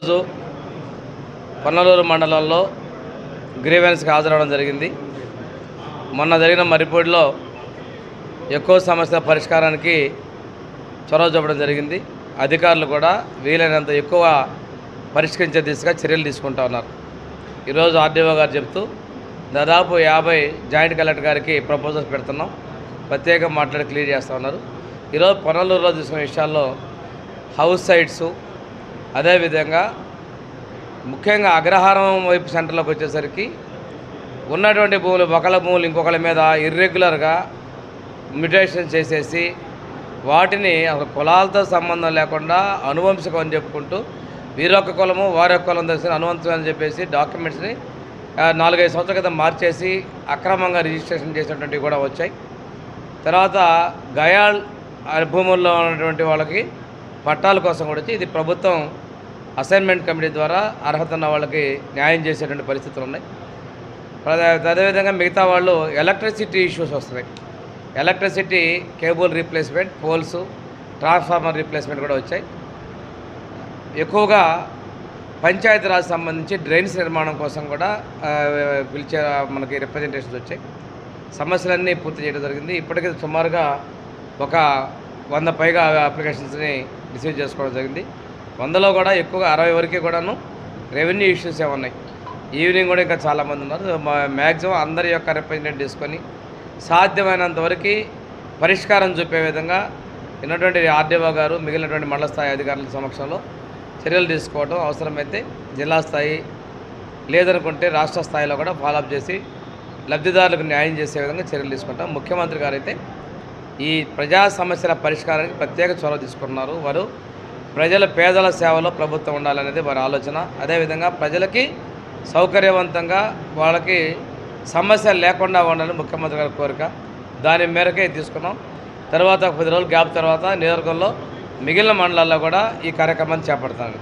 రోజు పొన్నలూరు మండలంలో గ్రీవెన్స్కి హాజరవడం జరిగింది. మొన్న జరిగిన మర్రిపూడిలో ఎక్కువ సమస్యల పరిష్కారానికి చొరవ చూపడం జరిగింది. అధికారులు కూడా వీలైనంత ఎక్కువ పరిష్కరించే దిశగా చర్యలు తీసుకుంటా ఉన్నారు. ఈరోజు ఆర్డీఓ గారు చెప్తూ దాదాపు 50 జాయింట్ కలెక్టర్ గారికి ప్రపోజల్స్ పెడుతున్నాం, ప్రత్యేకంగా మాట్లాడి క్లియర్ చేస్తూ ఉన్నారు. ఈరోజు పొన్నలూరులో తీసుకున్న విషయాల్లో హౌస్ సైట్సు, అదేవిధంగా ముఖ్యంగా అగ్రహారం వైపు సెంటర్లోకి వచ్చేసరికి ఉన్నటువంటి భూములు ఒకళ్ళ భూములు ఇంకొకళ్ళ మీద ఇర్రెగ్యులర్గా మ్యుటేషన్ చేసేసి వాటిని ఒక కులాలతో సంబంధం లేకుండా అనువంశికం అని చెప్పుకుంటూ వీరొక్క కులము వారొక్క కులం తెలిసిన అనువంశం అని చెప్పేసి డాక్యుమెంట్స్ని 4-5 సంవత్సరాల క్రితం మార్చేసి అక్రమంగా రిజిస్ట్రేషన్ చేసినటువంటివి కూడా వచ్చాయి. తర్వాత గయాల్ భూముల్లో ఉన్నటువంటి వాళ్ళకి పట్టాల కోసం కూడా వచ్చి ఇది ప్రభుత్వం అసైన్మెంట్ కమిటీ ద్వారా అర్హత ఉన్న వాళ్ళకి న్యాయం చేసేటువంటి పరిస్థితులు ఉన్నాయి. అదేవిధంగా మిగతా వాళ్ళు ఎలక్ట్రిసిటీ ఇష్యూస్ వస్తున్నాయి. Electricity cable replacement, poles, transformer replacement కూడా వచ్చాయి. ఎక్కువగా పంచాయతీరాజ్ సంబంధించి డ్రైన్స్ నిర్మాణం కోసం కూడా పిలిచే మనకి రిప్రజెంటేషన్స్ వచ్చాయి. సమస్యలన్నీ పూర్తి చేయడం జరిగింది. ఇప్పటికీ సుమారుగా ఒక 100 పైగా అప్లికేషన్స్ని రిసీవ్ చేసుకోవడం జరిగింది. 100లో కూడా ఎక్కువగా 60 వరకు కూడాను రెవెన్యూ ఇష్యూస్ ఉన్నాయి. ఈవినింగ్ కూడా ఇంకా చాలామంది ఉన్నారు. మ్యాక్సిమం అందరి యొక్క రిప్రజెంటేటివ్ తీసుకొని సాధ్యమైనంత వరకు పరిష్కారం చూపే విధంగా ఉన్నటువంటి ఆర్డీఓ గారు మిగిలినటువంటి మండల స్థాయి అధికారుల సమక్షంలో చర్యలు తీసుకోవడం, అవసరమైతే జిల్లా స్థాయి లేదనుకుంటే రాష్ట్ర స్థాయిలో కూడా ఫాలోఅప్ చేసి లబ్ధిదారులకు న్యాయం చేసే విధంగా చర్యలు తీసుకుంటాం. ముఖ్యమంత్రి గారు అయితే ఈ ప్రజా సమస్యల పరిష్కారానికి ప్రత్యేక చొరవ తీసుకున్నారు. వారు పేదల సేవలో ప్రభుత్వం ఉండాలనేది వారి ఆలోచన. అదేవిధంగా ప్రజలకి సౌకర్యవంతంగా వాళ్ళకి సమస్యలు లేకుండా ఉండాలని ముఖ్యమంత్రి గారి కోరిక. దాని మేరకే తీసుకున్నాం. తర్వాత 10 రోజుల గ్యాప్ తర్వాత నియోజకవర్గంలో మిగిలిన మండలాల్లో కూడా ఈ కార్యక్రమాన్ని చేపడతాను.